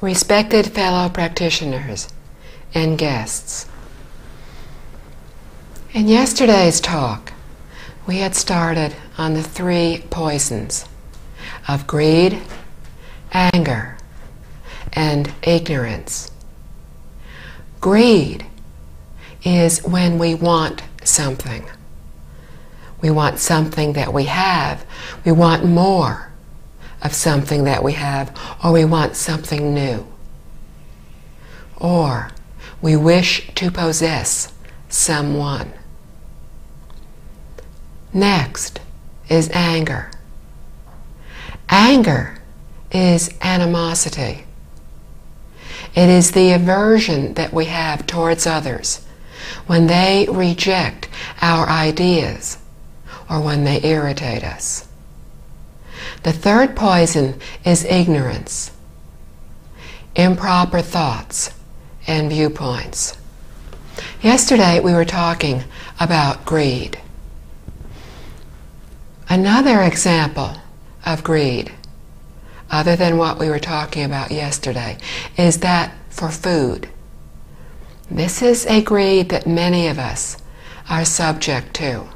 Respected fellow practitioners and guests, in yesterday's talk, we had started on the 3 poisons of greed, anger, and ignorance. Greed is when we want something. We want something that we have. We want more of something that we have, or we want something new. Or we wish to possess someone. Next is anger. Anger is animosity. It is the aversion that we have towards others when they reject our ideas or when they irritate us. The 3rd poison is ignorance, improper thoughts and viewpoints. Yesterday we were talking about greed. Another example of greed, other than what we were talking about yesterday, is that for food. This is a greed that many of us are subject to.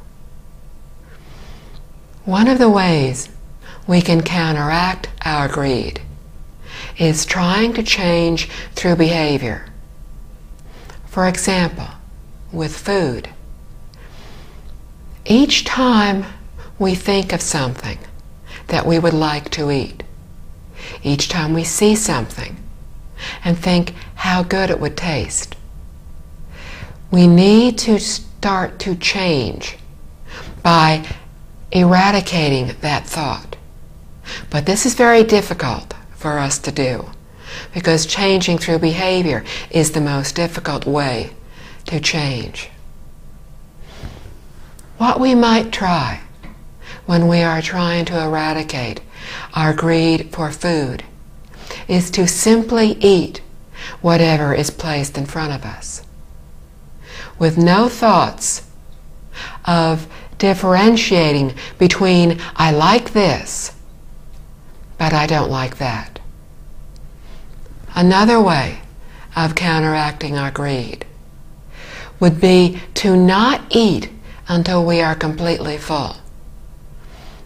One of the ways we can counteract our greed is trying to change through behavior. For example, with food. Each time we think of something that we would like to eat, each time we see something and think how good it would taste, we need to start to change by eradicating that thought. But this is very difficult for us to do because changing through behavior is the most difficult way to change. What we might try when we are trying to eradicate our greed for food is to simply eat whatever is placed in front of us, with no thoughts of differentiating between I like this, but I don't like that. Another way of counteracting our greed would be to not eat until we are completely full,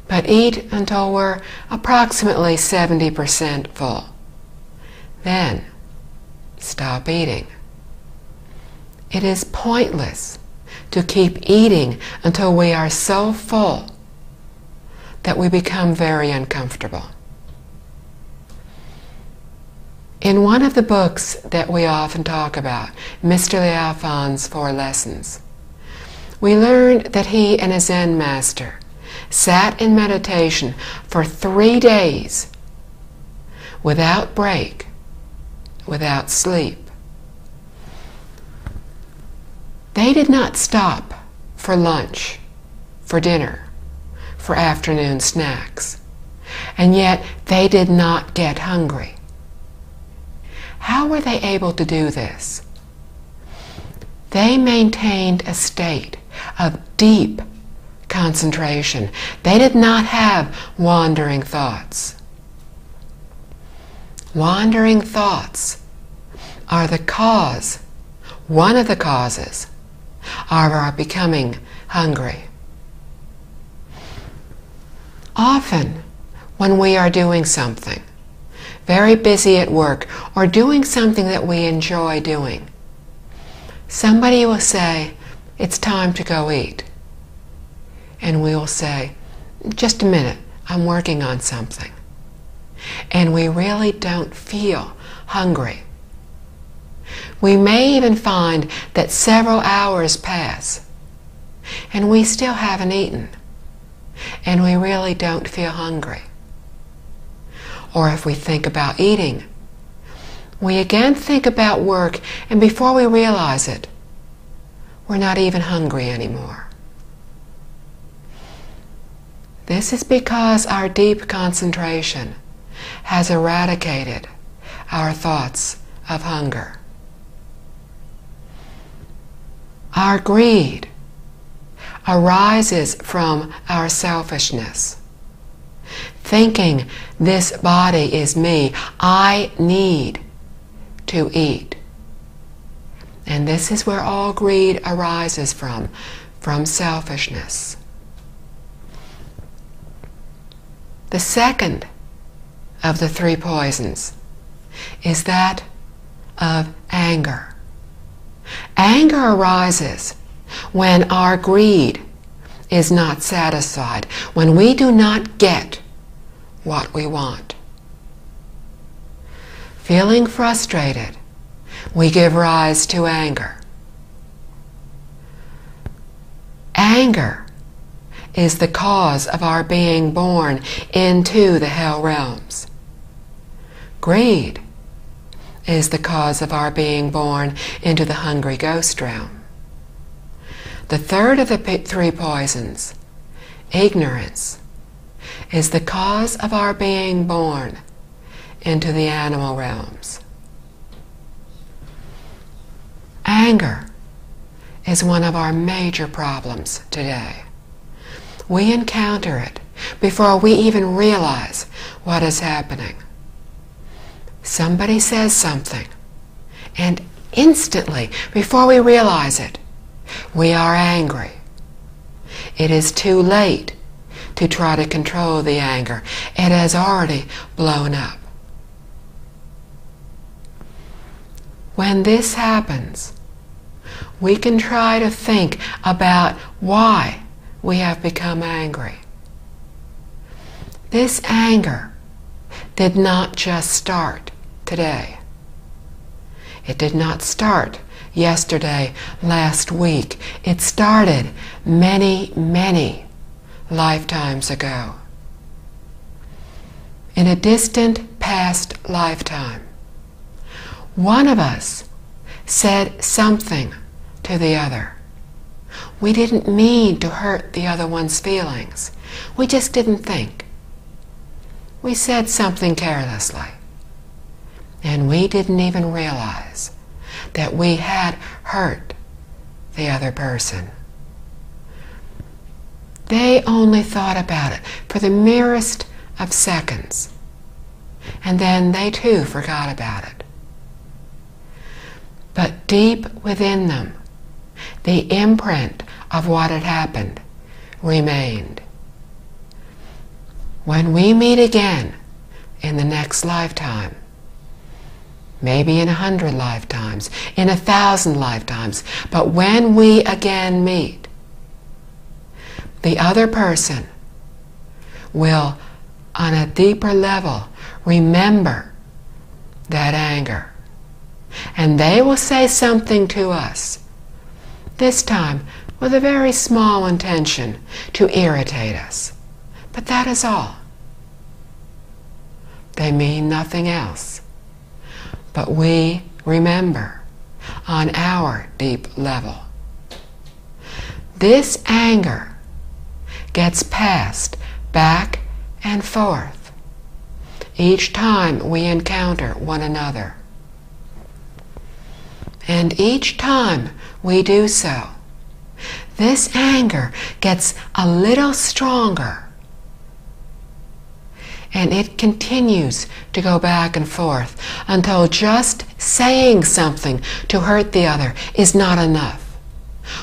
but eat until we're approximately 70% full. Then stop eating. It is pointless to keep eating until we are so full that we become very uncomfortable. In one of the books that we often talk about, Mr. Liao Fan's 4 Lessons, we learned that he and a Zen master sat in meditation for 3 days without break, without sleep. They did not stop for lunch, for dinner, for afternoon snacks, and yet they did not get hungry. How were they able to do this? They maintained a state of deep concentration. They did not have wandering thoughts. Wandering thoughts are the cause, one of the causes, of our becoming hungry. Often, when we are doing something, very busy at work, or doing something that we enjoy doing, somebody will say, "It's time to go eat." And we will say, "Just a minute, I'm working on something." And we really don't feel hungry. We may even find that several hours pass and we still haven't eaten, and we really don't feel hungry. Or if we think about eating, we again think about work, and before we realize it, we're not even hungry anymore. This is because our deep concentration has eradicated our thoughts of hunger. Our greed arises from our selfishness. Thinking this body is me, I need to eat. And this is where all greed arises from selfishness. The second of the three poisons is that of anger. Anger arises when our greed is not satisfied, when we do not get what we want. Feeling frustrated, we give rise to anger. Anger is the cause of our being born into the hell realms. Greed is the cause of our being born into the hungry ghost realm. The third of the three poisons, ignorance, is the cause of our being born into the animal realms. Anger is one of our major problems today. We encounter it before we even realize what is happening. Somebody says something, and instantly, before we realize it, we are angry. It is too late to try to control the anger. It has already blown up. When this happens, we can try to think about why we have become angry. This anger did not just start today. It did not start yesterday, last week. It started many, many lifetimes ago. In a distant past lifetime, one of us said something to the other. We didn't mean to hurt the other one's feelings. We just didn't think. We said something carelessly, and we didn't even realize that we had hurt the other person. They only thought about it for the merest of seconds, and then they too forgot about it. But deep within them, the imprint of what had happened remained. When we meet again in the next lifetime, maybe in 100 lifetimes, in 1,000 lifetimes, but when we again meet, the other person will, on a deeper level, remember that anger. And they will say something to us, this time with a very small intention to irritate us. But that is all. They mean nothing else. But we remember on our deep level. This anger gets passed back and forth each time we encounter one another. And each time we do so, this anger gets a little stronger. And it continues to go back and forth until just saying something to hurt the other is not enough.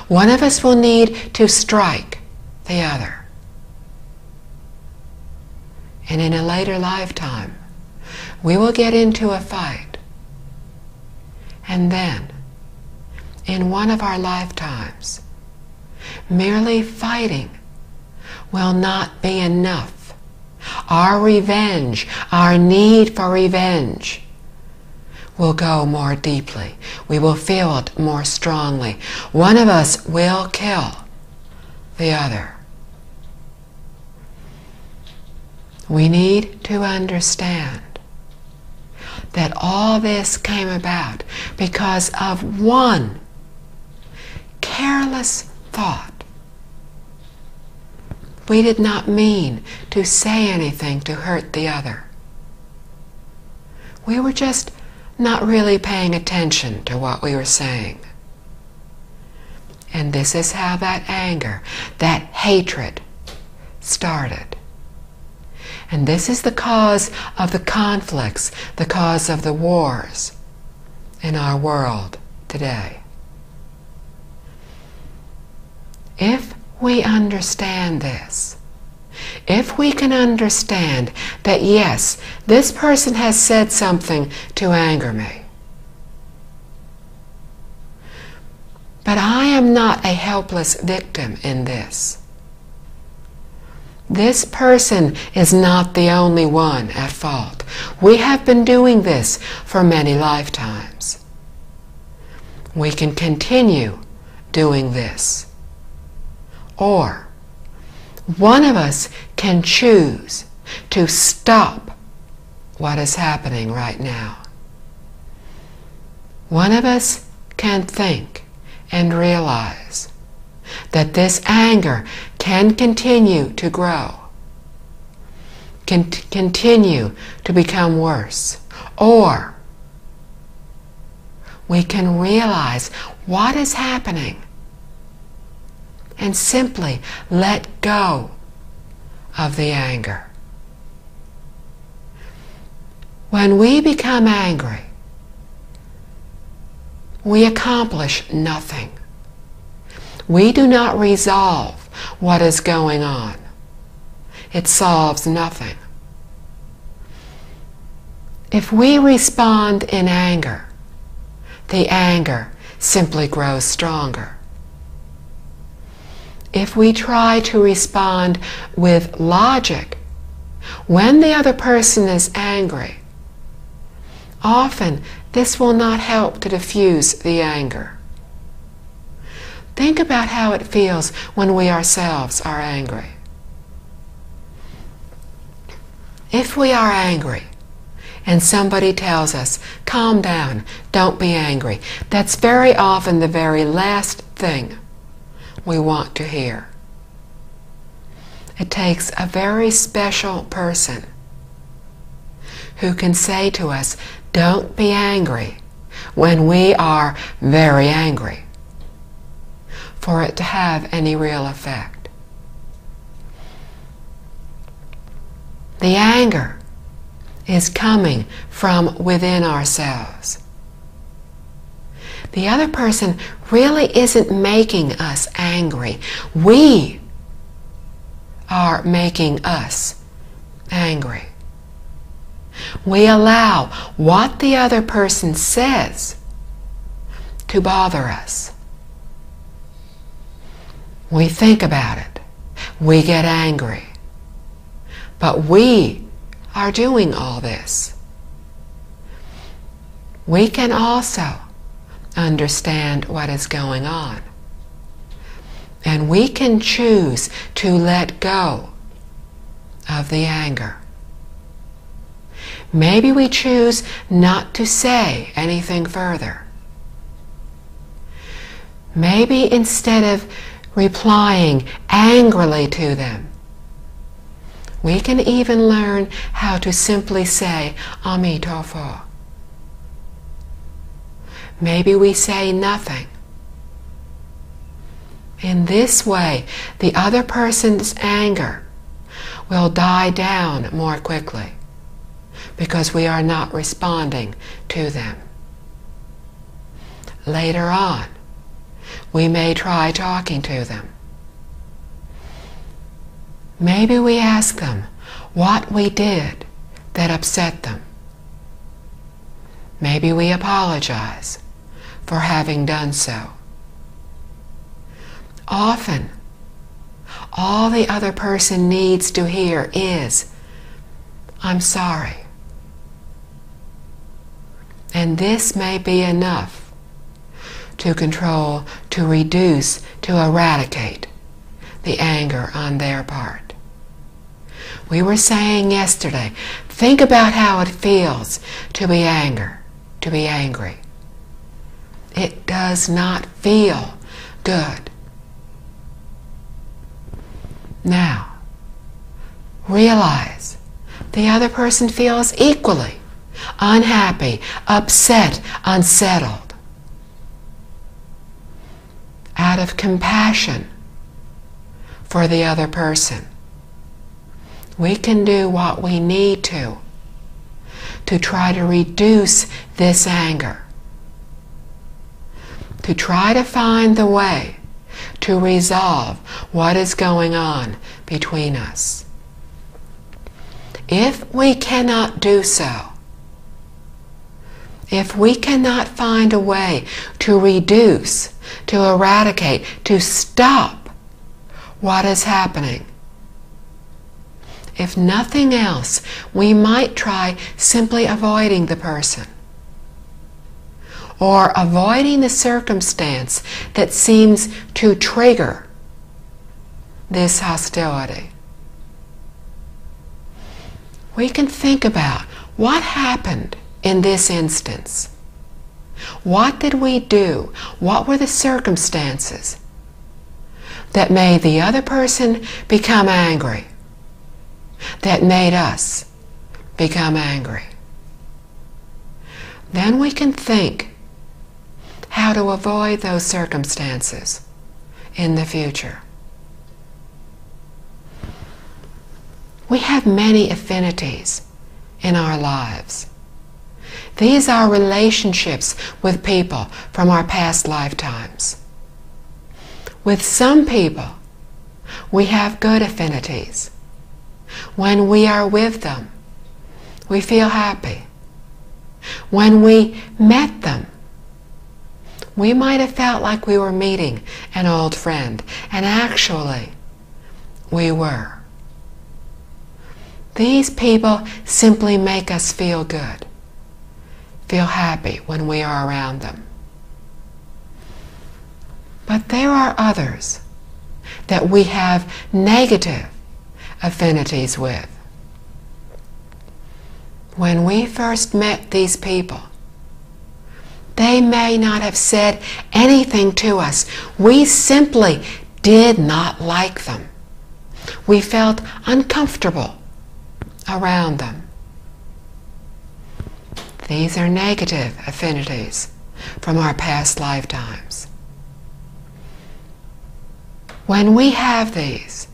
One of us will need to strike the other. And in a later lifetime, we will get into a fight. And then, in one of our lifetimes, merely fighting will not be enough. Our revenge, our need for revenge, will go more deeply. We will feel it more strongly. One of us will kill the other. We need to understand that all this came about because of one careless thought. We did not mean to say anything to hurt the other. We were just not really paying attention to what we were saying. And this is how that anger, that hatred started. And this is the cause of the conflicts, the cause of the wars in our world today. If we understand this, if we can understand that yes, this person has said something to anger me, but I am not a helpless victim in this. This person is not the only one at fault. We have been doing this for many lifetimes. We can continue doing this. Or one of us can choose to stop what is happening right now. One of us can think and realize that this anger can continue to grow, can continue to become worse. Or we can realize what is happening and simply let go of the anger. When we become angry, we accomplish nothing. We do not resolve what is going on. It solves nothing. If we respond in anger, the anger simply grows stronger. If we try to respond with logic when the other person is angry, often this will not help to diffuse the anger. Think about how it feels when we ourselves are angry. If we are angry and somebody tells us, calm down, don't be angry, that's very often the very last thing we want to hear. It takes a very special person who can say to us, don't be angry, when we are very angry, for it to have any real effect. The anger is coming from within ourselves. The other person really isn't making us angry. We are making us angry. We allow what the other person says to bother us. We think about it. We get angry. But we are doing all this. We can also understand what is going on. And we can choose to let go of the anger. Maybe we choose not to say anything further. Maybe instead of replying angrily to them, we can even learn how to simply say, Amitofo. Maybe we say nothing. In this way, the other person's anger will die down more quickly because we are not responding to them. Later on, we may try talking to them. Maybe we ask them what we did that upset them. Maybe we apologize for having done so. Often, all the other person needs to hear is, I'm sorry. And this may be enough to control, to reduce, to eradicate the anger on their part. We were saying yesterday, think about how it feels to be angry. It does not feel good. Now, realize the other person feels equally unhappy, upset, unsettled. Out of compassion for the other person, we can do what we need to try to reduce this anger to try to find the way to resolve what is going on between us. If we cannot do so, if we cannot find a way to reduce, to eradicate, to stop what is happening, if nothing else, we might try simply avoiding the person or avoiding the circumstance that seems to trigger this hostility. We can think about what happened in this instance. What did we do? What were the circumstances that made the other person become angry? That made us become angry? Then we can think how to avoid those circumstances in the future. We have many affinities in our lives. These are relationships with people from our past lifetimes. With some people, we have good affinities. When we are with them, we feel happy. When we met them, we might have felt like we were meeting an old friend, and actually, we were. These people simply make us feel good, feel happy when we are around them. But there are others that we have negative affinities with. When we first met these people, they may not have said anything to us. We simply did not like them. We felt uncomfortable around them. These are negative affinities from our past lifetimes. When we have these,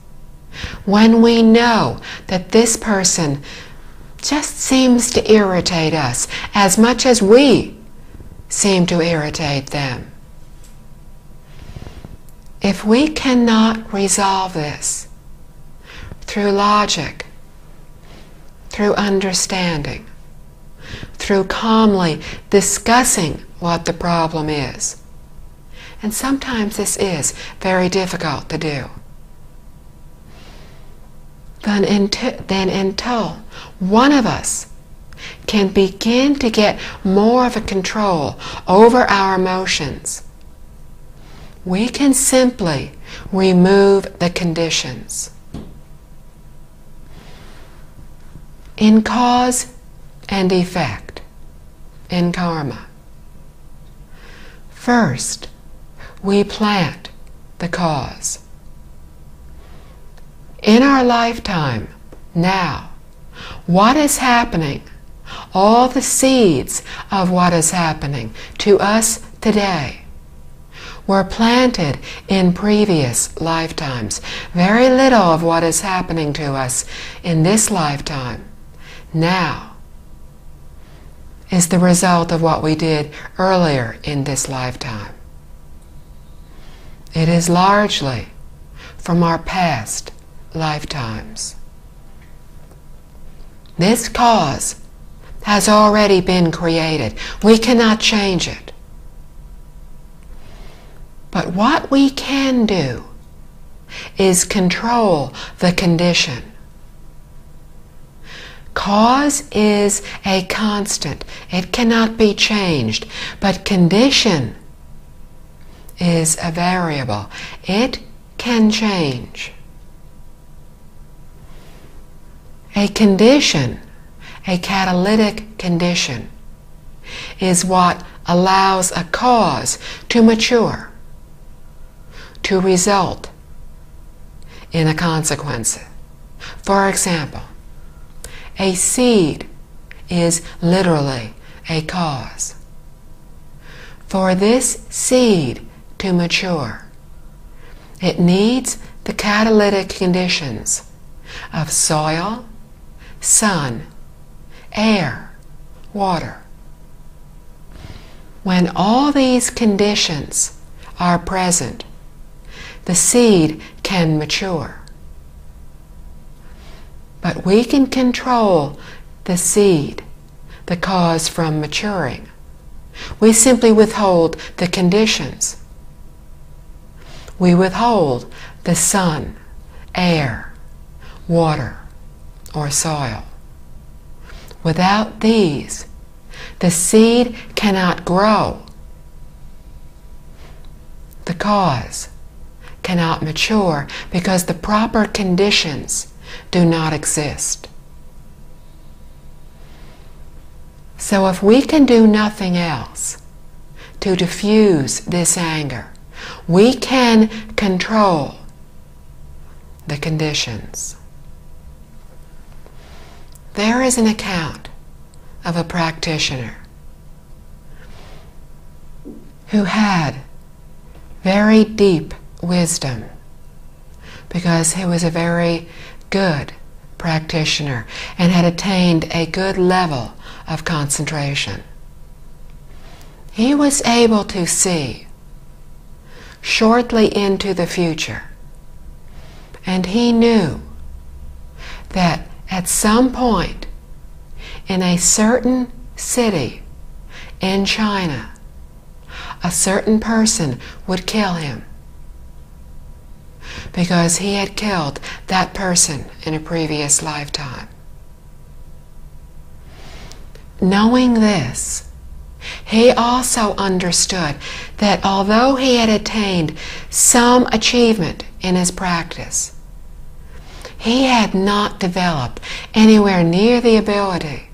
when we know that this person just seems to irritate us as much as we seem to irritate them, if we cannot resolve this through logic, through understanding, through calmly discussing what the problem is, and sometimes this is very difficult to do, then until one of us can begin to get more of a control over our emotions, we can simply remove the conditions. In cause and effect, in karma, first we plant the cause. In our lifetime, now, what is happening, all the seeds of what is happening to us today were planted in previous lifetimes. Very little of what is happening to us in this lifetime now is the result of what we did earlier in this lifetime. It is largely from our past lifetimes. This cause has already been created. We cannot change it. But what we can do is control the condition. Cause is a constant. It cannot be changed. But condition is a variable. It can change. A condition, a catalytic condition, is what allows a cause to mature, to result in a consequence. For example, a seed is literally a cause. For this seed to mature, it needs the catalytic conditions of soil, sun, air, water. when all these conditions are present, the seed can mature. But we can control the seed, the cause, from maturing. We simply withhold the conditions. We withhold the sun, air, water, or soil. Without these, the seed cannot grow. The cause cannot mature because the proper conditions do not exist. So if we can do nothing else to diffuse this anger, we can control the conditions. There is an account of a practitioner who had very deep wisdom because he was a very good practitioner and had attained a good level of concentration. He was able to see shortly into the future, and he knew that at some point in a certain city in China, a certain person would kill him because he had killed that person in a previous lifetime. Knowing this, he also understood that although he had attained some achievement in his practice, he had not developed anywhere near the ability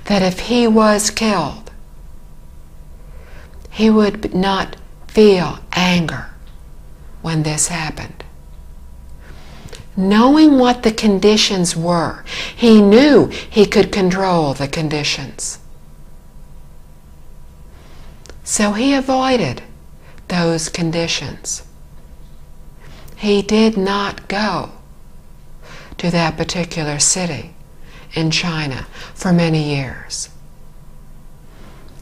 that if he was killed, he would not feel anger when this happened. Knowing what the conditions were, he knew he could control the conditions. So he avoided those conditions. He did not go to that particular city in China for many years.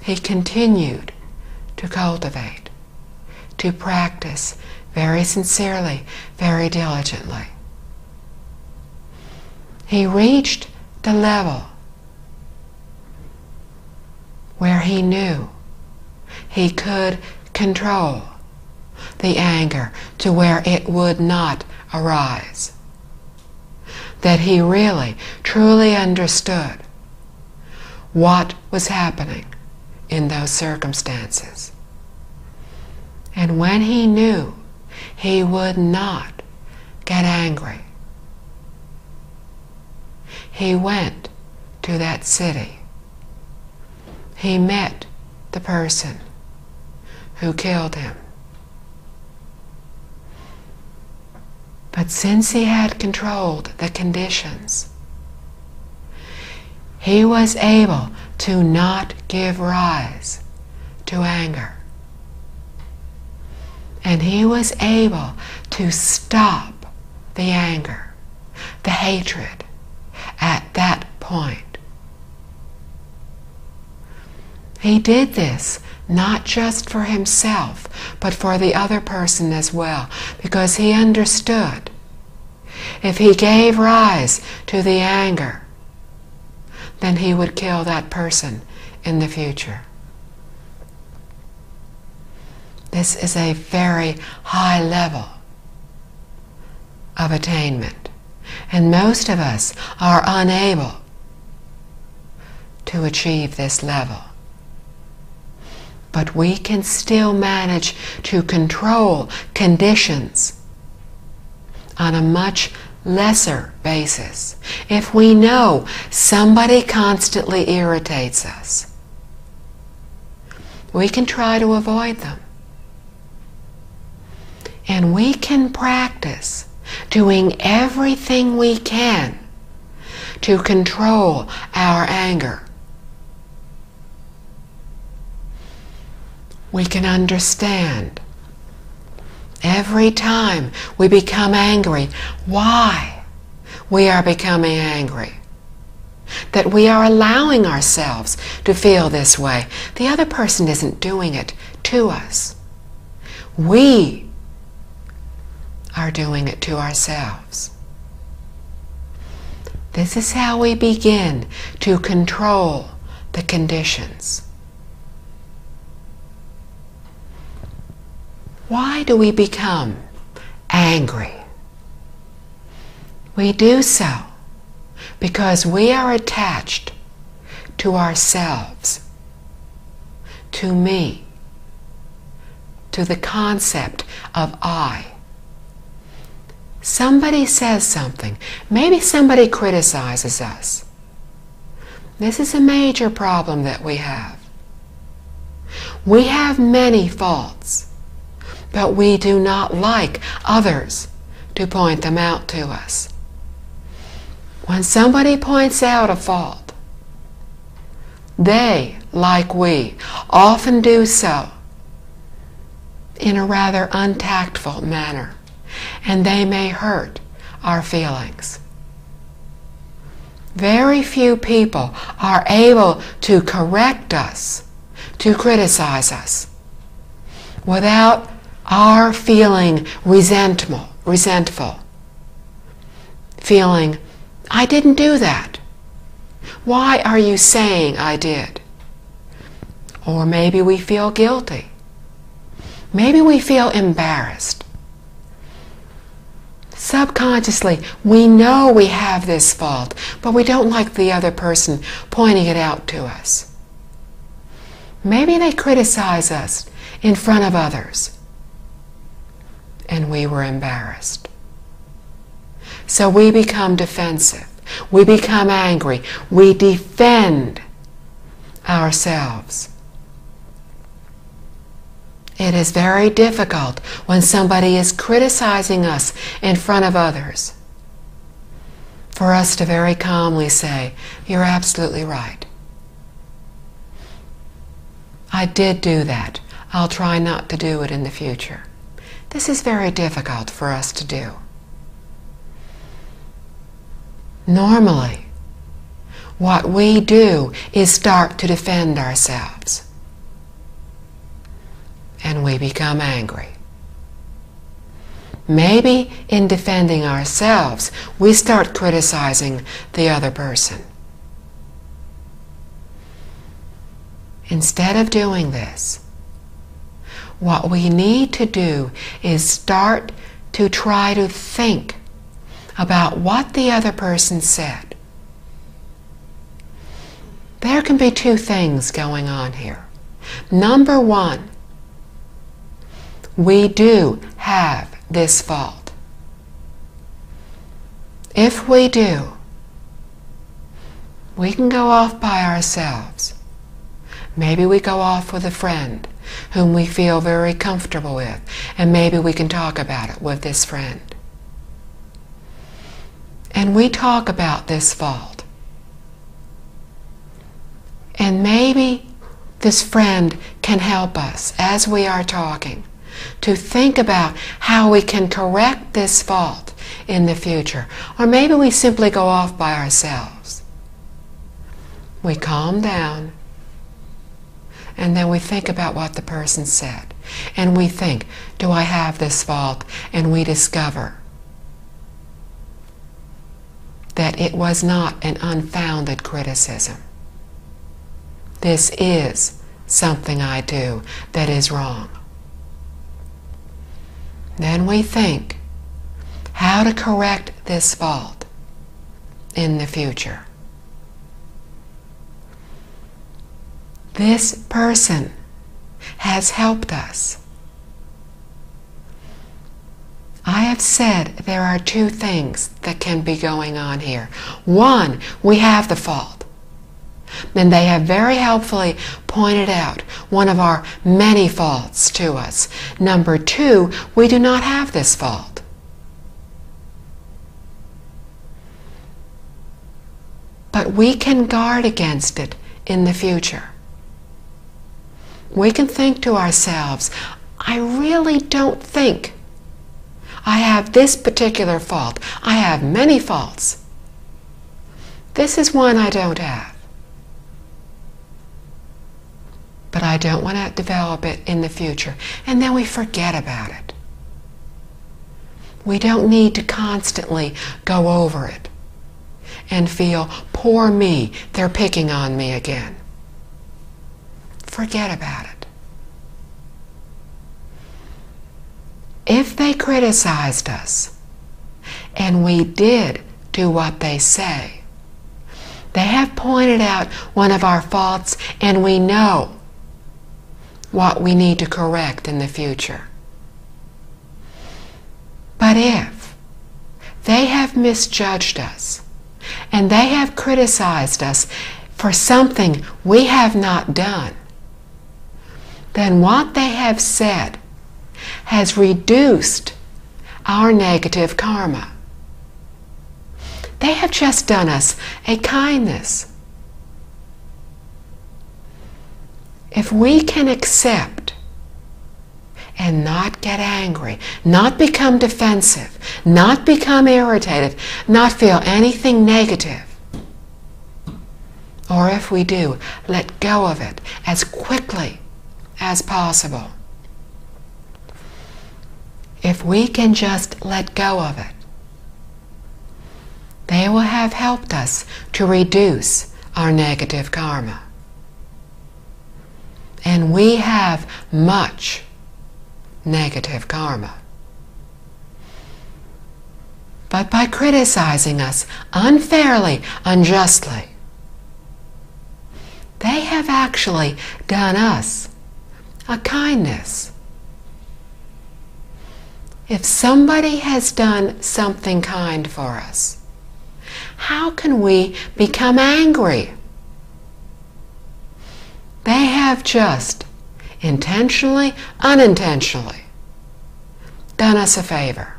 He continued to cultivate, to practice very sincerely, very diligently. He reached the level where he knew he could control the anger to where it would not arise. That he really, truly understood what was happening in those circumstances. And when he knew he would not get angry, he went to that city. He met the person who killed him. But since he had controlled the conditions, he was able to not give rise to anger. And he was able to stop the anger, the hatred, at that point. He did this not just for himself, but for the other person as well, because he understood if he gave rise to the anger, then he would kill that person in the future. This is a very high level of attainment, and most of us are unable to achieve this level. But we can still manage to control conditions on a much lesser basis if we know somebody constantly irritates us. We can try to avoid them. And we can practice doing everything we can to control our anger. We can understand every time we become angry why we are becoming angry. that we are allowing ourselves to feel this way. The other person isn't doing it to us. We are doing it to ourselves. This is how we begin to control the conditions. Why do we become angry? We do so because we are attached to ourselves, to me, to the concept of I. Somebody says something. Maybe somebody criticizes us. This is a major problem that we have. We have many faults, but we do not like others to point them out to us. When somebody points out a fault, they, like we, often do so in a rather untactful manner, and they may hurt our feelings. Very few people are able to correct us, to criticize us, without our feeling resentful, feeling, I didn't do that. Why are you saying I did? Or maybe we feel guilty. Maybe we feel embarrassed. Subconsciously, we know we have this fault, but we don't like the other person pointing it out to us. Maybe they criticize us in front of others, and we were embarrassed. So we become defensive. We become angry. We defend ourselves. It is very difficult when somebody is criticizing us in front of others for us to very calmly say, you're absolutely right. I did do that. I'll try not to do it in the future. This is very difficult for us to do. Normally, what we do is start to defend ourselves. And we become angry. Maybe in defending ourselves, we start criticizing the other person. Instead of doing this, what we need to do is start to try to think about what the other person said. There can be two things going on here. Number one, we do have this fault. If we do, we can go off by ourselves. Maybe we go off with a friend whom we feel very comfortable with, and maybe we can talk about it with this friend. And we talk about this fault. And maybe this friend can help us as we are talking to think about how we can correct this fault in the future. Or maybe we simply go off by ourselves. We calm down, and then we think about what the person said. And we think, do I have this fault? And we discover that it was not an unfounded criticism. This is something I do that is wrong. Then we think how to correct this fault in the future. This person has helped us. I have said there are two things that can be going on here. One, we have the fault. And they have very helpfully pointed out one of our many faults to us. Number two, we do not have this fault. But we can guard against it in the future. We can think to ourselves, I really don't think I have this particular fault. I have many faults. This is one I don't have. But I don't want to develop it in the future. And then we forget about it. We don't need to constantly go over it and feel, poor me, they're picking on me again. Forget about it. If they criticized us and we did do what they say, they have pointed out one of our faults and we know what we need to correct in the future. But if they have misjudged us and they have criticized us for something we have not done, then what they have said has reduced our negative karma. They have just done us a kindness. If we can accept and not get angry, not become defensive, not become irritated, not feel anything negative, or if we do, let go of it as quickly as possible. If we can just let go of it, they will have helped us to reduce our negative karma. And we have much negative karma. But by criticizing us unfairly, unjustly, they have actually done us a kindness. If somebody has done something kind for us, how can we become angry? They have just, intentionally, unintentionally, done us a favor.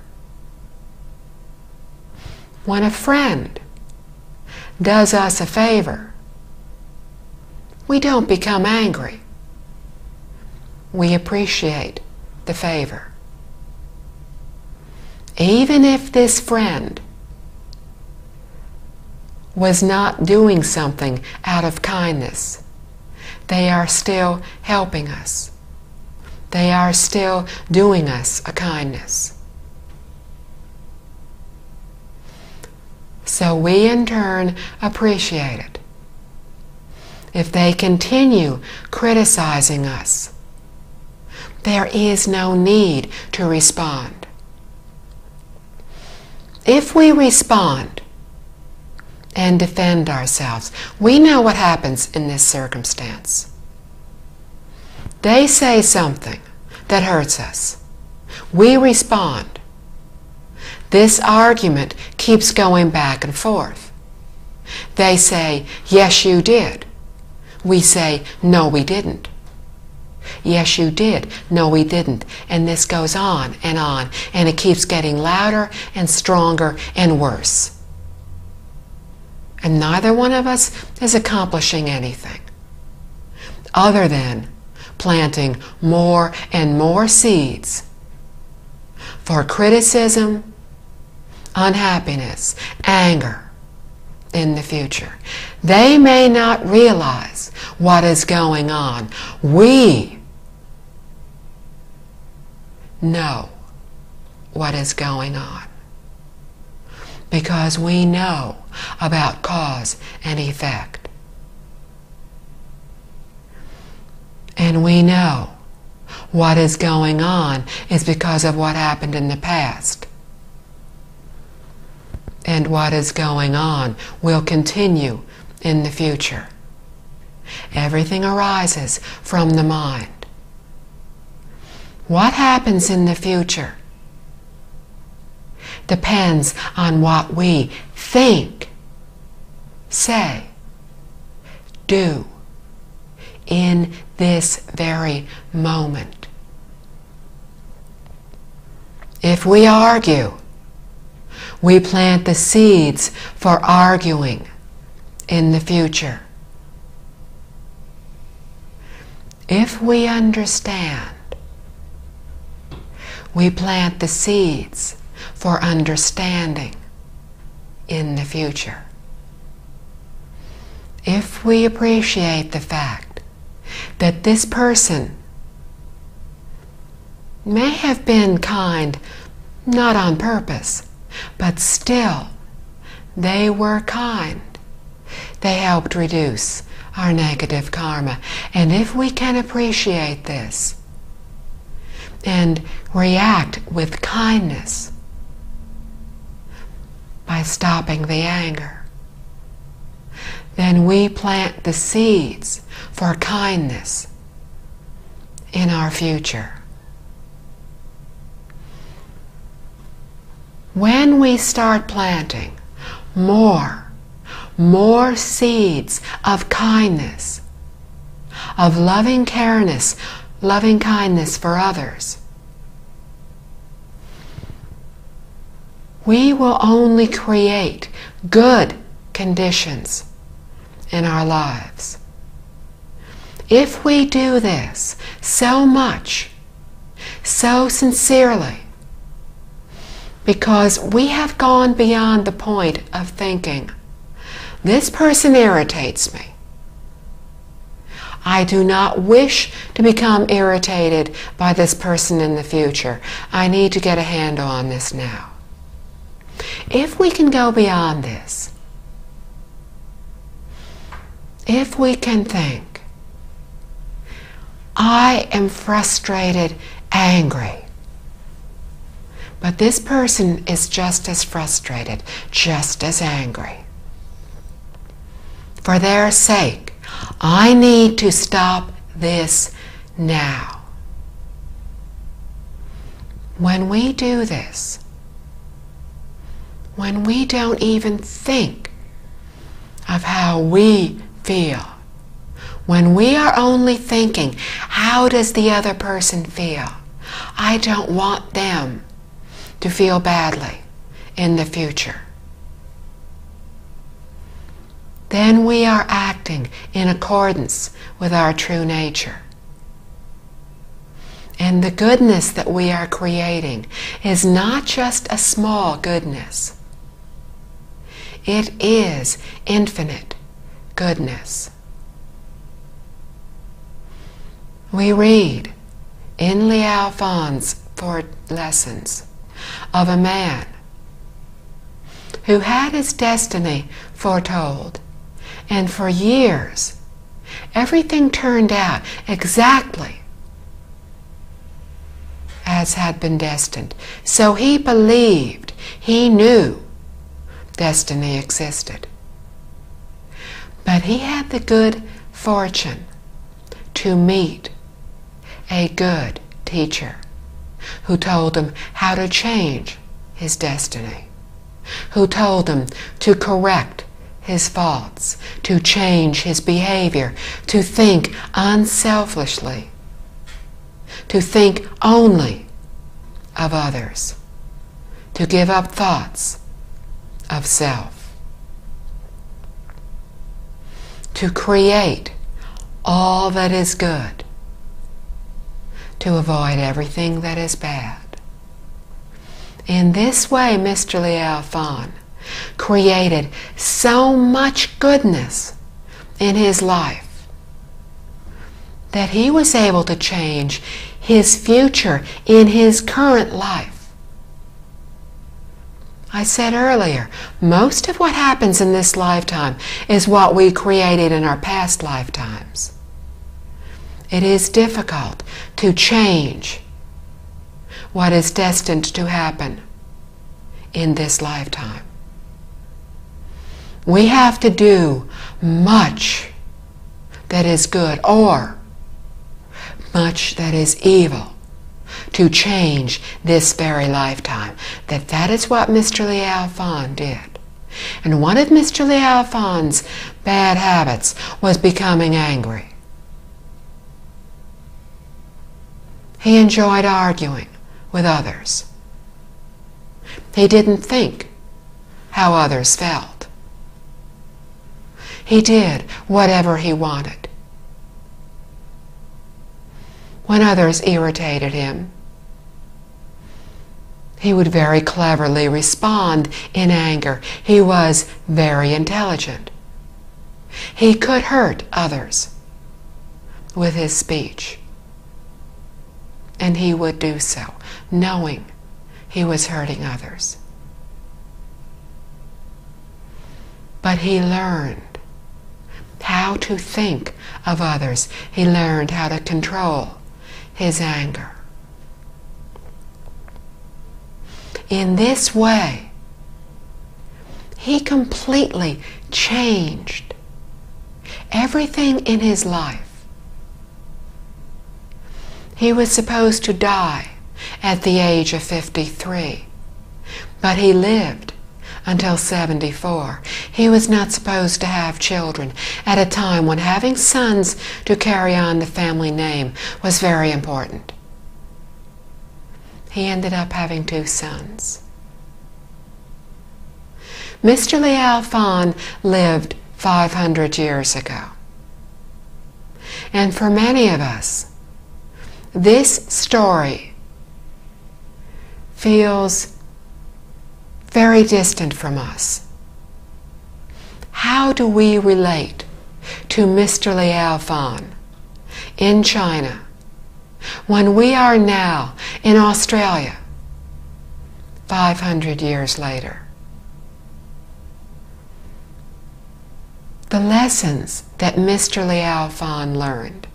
When a friend does us a favor, we don't become angry. We appreciate the favor. Even if this friend was not doing something out of kindness, they are still helping us. They are still doing us a kindness. So we in turn appreciate it. If they continue criticizing us, there is no need to respond. If we respond and defend ourselves, we know what happens in this circumstance. They say something that hurts us. We respond. This argument keeps going back and forth. They say, yes, you did. We say, no, we didn't. Yes, you did. No, we didn't. And this goes on, and it keeps getting louder and stronger and worse. And neither one of us is accomplishing anything other than planting more and more seeds for criticism, unhappiness, anger in the future. They may not realize what is going on. We know what is going on because we know about cause and effect. And we know what is going on is because of what happened in the past. And what is going on will continue in the future. Everything arises from the mind. What happens in the future depends on what we think, say, do in this very moment. If we argue, we plant the seeds for arguing in the future. If we understand, we plant the seeds for understanding in the future. if we appreciate the fact that this person may have been kind, not on purpose, but still they were kind. They helped reduce our negative karma. And if we can appreciate this and react with kindness by stopping the anger, then we plant the seeds for kindness in our future. When we start planting more seeds of kindness, of loving kindness for others, we will only create good conditions in our lives. If we do this so much, so sincerely, because we have gone beyond the point of thinking, this person irritates me. I do not wish to become irritated by this person in the future. I need to get a handle on this now. If we can go beyond this, if we can think, I am frustrated, angry, but this person is just as frustrated, just as angry. For their sake, I need to stop this now. When we do this, when we don't even think of how we feel, when we are only thinking, how does the other person feel? I don't want them to feel badly in the future. Then we are acting in accordance with our true nature. And the goodness that we are creating is not just a small goodness. It is infinite goodness. We read in Liao Fan's 4 lessons of a man who had his destiny foretold, and for years everything turned out exactly as had been destined. So he believed, he knew destiny existed. But he had the good fortune to meet a good teacher who told him how to change his destiny, who told him to correct his faults, to change his behavior, to think unselfishly, to think only of others, to give up thoughts of self, to create all that is good, to avoid everything that is bad. In this way, Mr. Liao Fan created so much goodness in his life that he was able to change his future in his current life. I said earlier, most of what happens in this lifetime is what we created in our past lifetimes. It is difficult to change what is destined to happen in this lifetime. We have to do much that is good or much that is evil to change this very lifetime. That is what Mr. Liao Fan did. And one of Mr. Liao Fan's bad habits was becoming angry. He enjoyed arguing with others. He didn't think how others felt. He did whatever he wanted. When others irritated him, he would very cleverly respond in anger. He was very intelligent. He could hurt others with his speech. And he would do so, knowing he was hurting others. But he learned how to think of others. He learned how to control his anger. In this way, he completely changed everything in his life. He was supposed to die at the age of 53, but he lived until 74. He was not supposed to have children at a time when having sons to carry on the family name was very important. He ended up having 2 sons. Mr. Li Alfan lived 500 years ago. And for many of us, this story feels very distant from us. How do we relate to Mr. Li Alfan in China when we are now in Australia 500 years later? The lessons that Mr. Li Alfan learned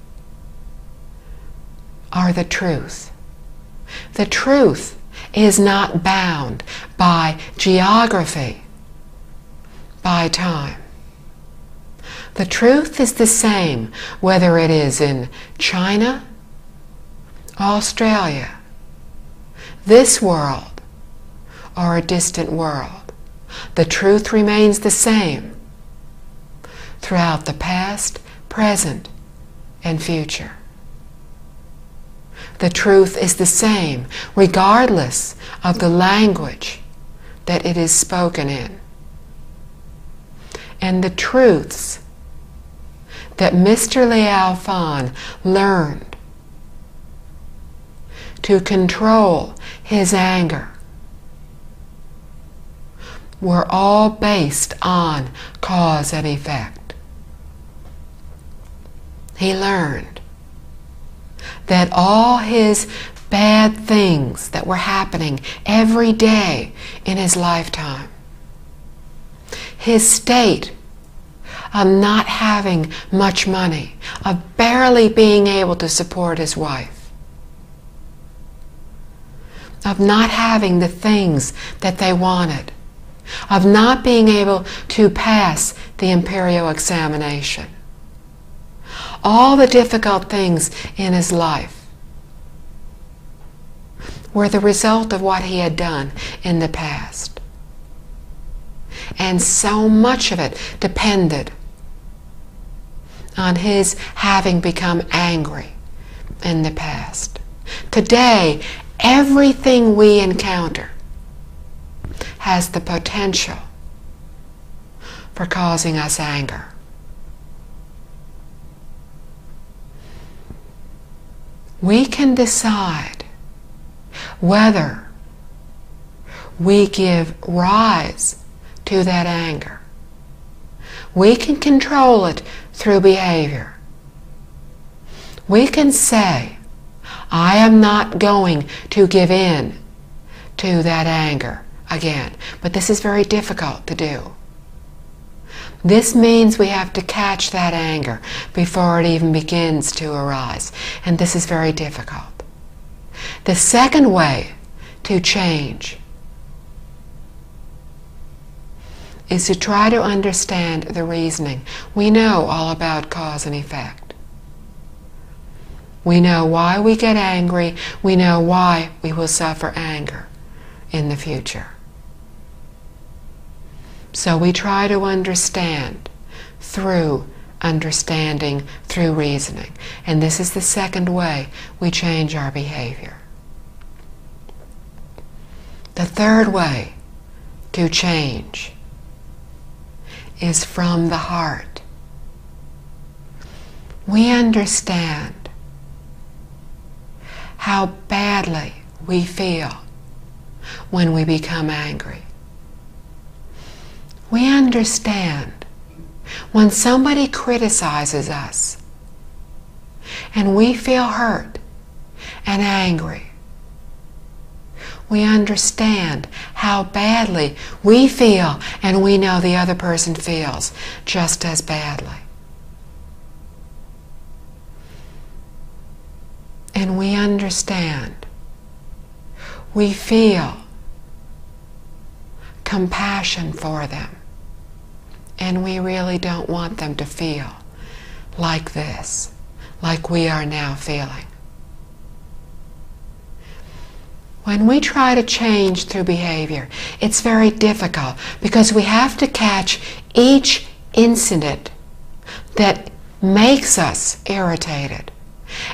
are the truth. The truth is not bound by geography, by time. The truth is the same whether it is in China, Australia, this world, or a distant world. The truth remains the same throughout the past, present, and future. The truth is the same regardless of the language that it is spoken in. And the truths that Mr. Li Alfan learned to control his anger were all based on cause and effect. He learned that all his bad things that were happening every day in his lifetime, his state of not having much money, of barely being able to support his wife, of not having the things that they wanted, of not being able to pass the imperial examination. All the difficult things in his life were the result of what he had done in the past. And so much of it depended on his having become angry in the past. Today, everything we encounter has the potential for causing us anger. We can decide whether we give rise to that anger. We can control it through behavior. We can say, I am not going to give in to that anger again. But this is very difficult to do. This means we have to catch that anger before it even begins to arise. And this is very difficult. The second way to change is to try to understand the reasoning. We know all about cause and effect. We know why we get angry. We know why we will suffer anger in the future. So we try to understand through understanding, through reasoning. And this is the second way we change our behavior. The third way to change is from the heart. We understand how badly we feel when we become angry. We understand when somebody criticizes us and we feel hurt and angry, we understand how badly we feel, and we know the other person feels just as badly. And we understand, we feel compassion for them, and we really don't want them to feel like this, like we are now feeling. When we try to change through behavior, it's very difficult because we have to catch each incident that makes us irritated.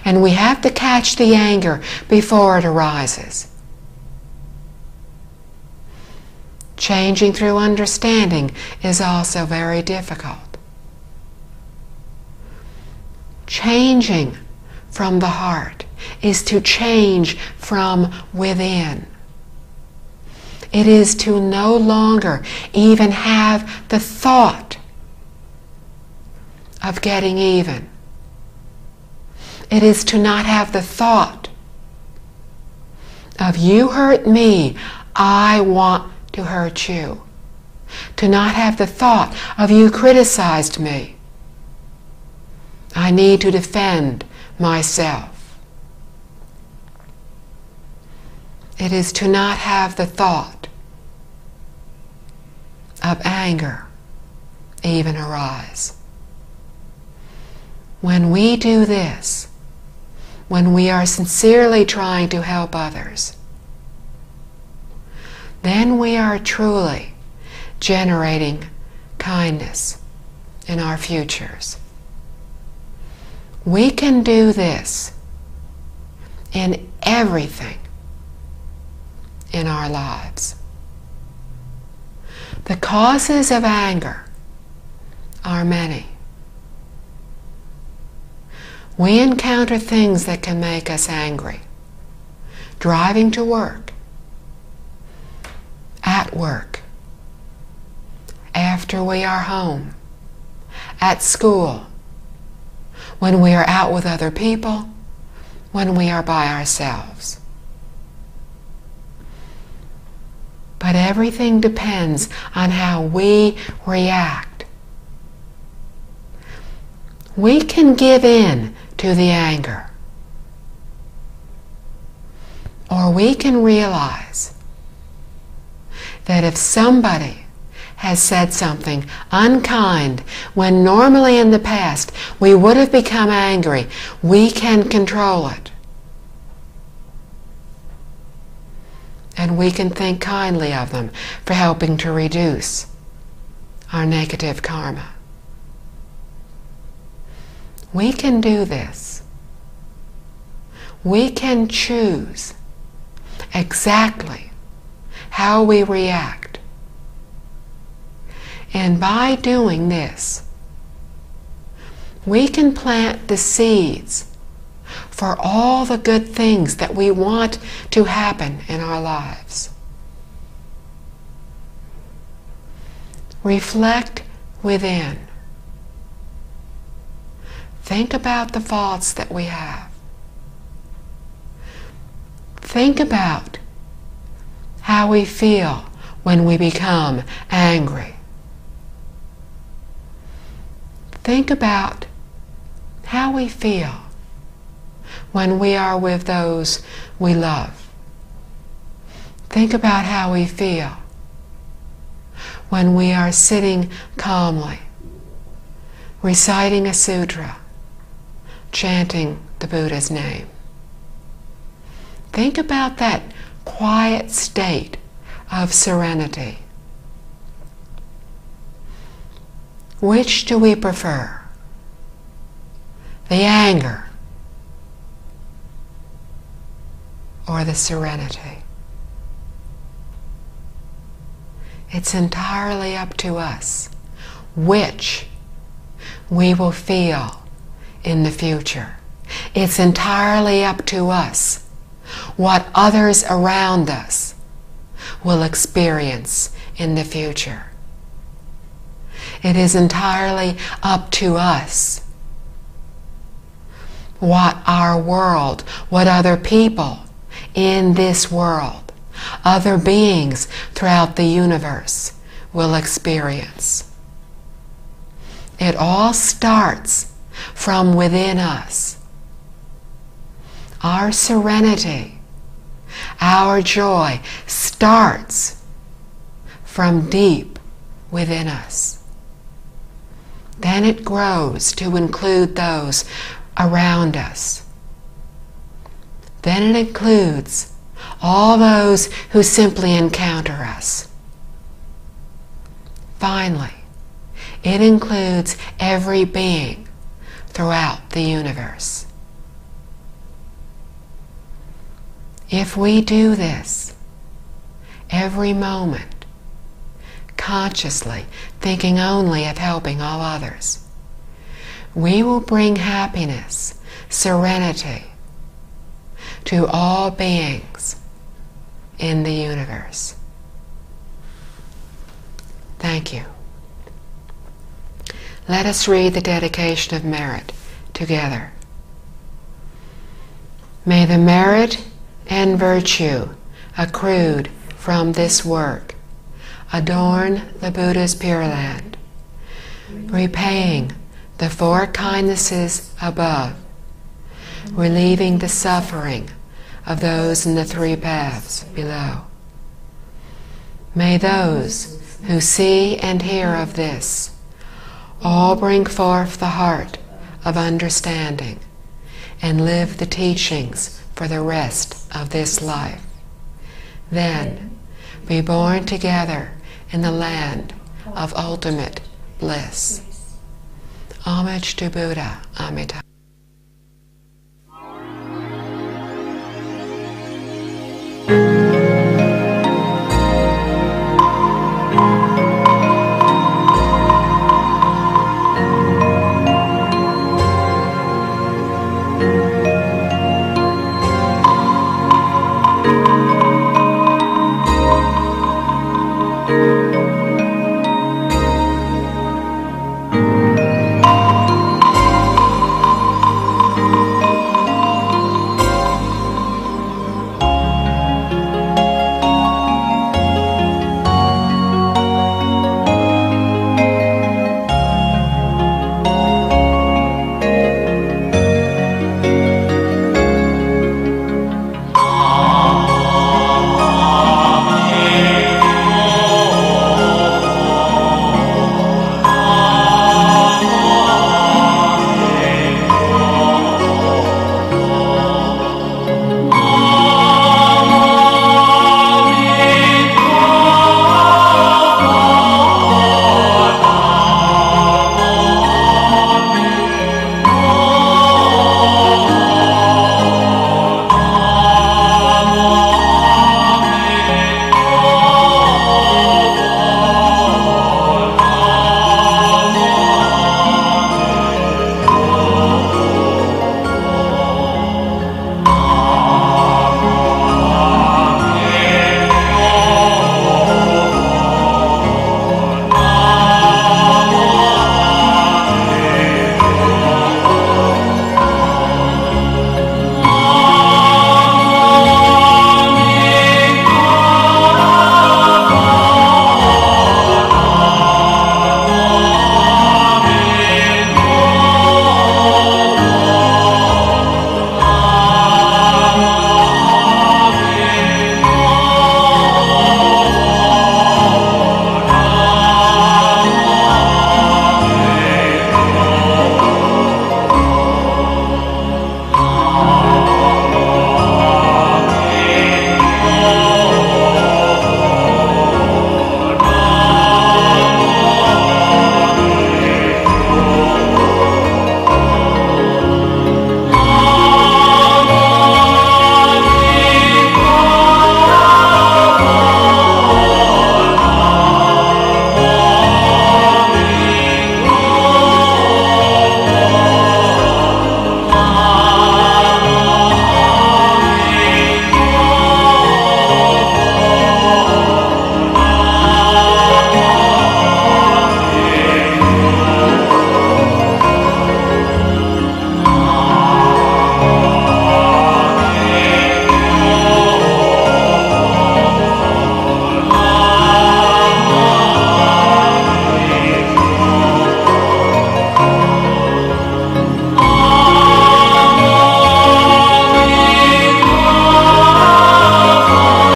And we have to catch the anger before it arises. Changing through understanding is also very difficult. Changing from the heart is to change from within. It is to no longer even have the thought of getting even. It is to not have the thought of you hurt me, I want to hurt you. To not have the thought of you criticized me, I need to defend myself. It is to not have the thought of anger even arise. When we do this, when we are sincerely trying to help others, then we are truly generating kindness in our futures. We can do this in everything in our lives. The causes of anger are many. We encounter things that can make us angry. Driving to work, at work, after we are home, at school, when we are out with other people, when we are by ourselves. But everything depends on how we react. We can give in to the anger, or we can realize that if somebody has said something unkind when normally in the past we would have become angry, we can control it. And we can think kindly of them for helping to reduce our negative karma. We can do this. We can choose exactly how we react. And by doing this, we can plant the seeds for all the good things that we want to happen in our lives. Reflect within. Think about the faults that we have. Think about how we feel when we become angry. Think about how we feel when we are with those we love. Think about how we feel when we are sitting calmly, reciting a sutra, chanting the Buddha's name. Think about that quiet state of serenity. Which do we prefer? The anger or the serenity? It's entirely up to us which we will feel in the future. It's entirely up to us what others around us will experience in the future. It is entirely up to us what our world, what other people in this world, other beings throughout the universe will experience. It all starts from within us. Our serenity, our joy starts from deep within us. Then it grows to include those around us. Then it includes all those who simply encounter us. Finally, it includes every being throughout the universe. If we do this every moment, consciously thinking only of helping all others, we will bring happiness, serenity to all beings in the universe. Thank you. Let us read the dedication of merit together. May the merit and virtue accrued from this work adorn the Buddha's Pure Land, repaying the four kindnesses above, relieving the suffering of those in the three paths below. May those who see and hear of this all bring forth the heart of understanding and live the teachings for the rest of this life. Then be born together in the land of ultimate bliss. Homage to Buddha, Amitabha.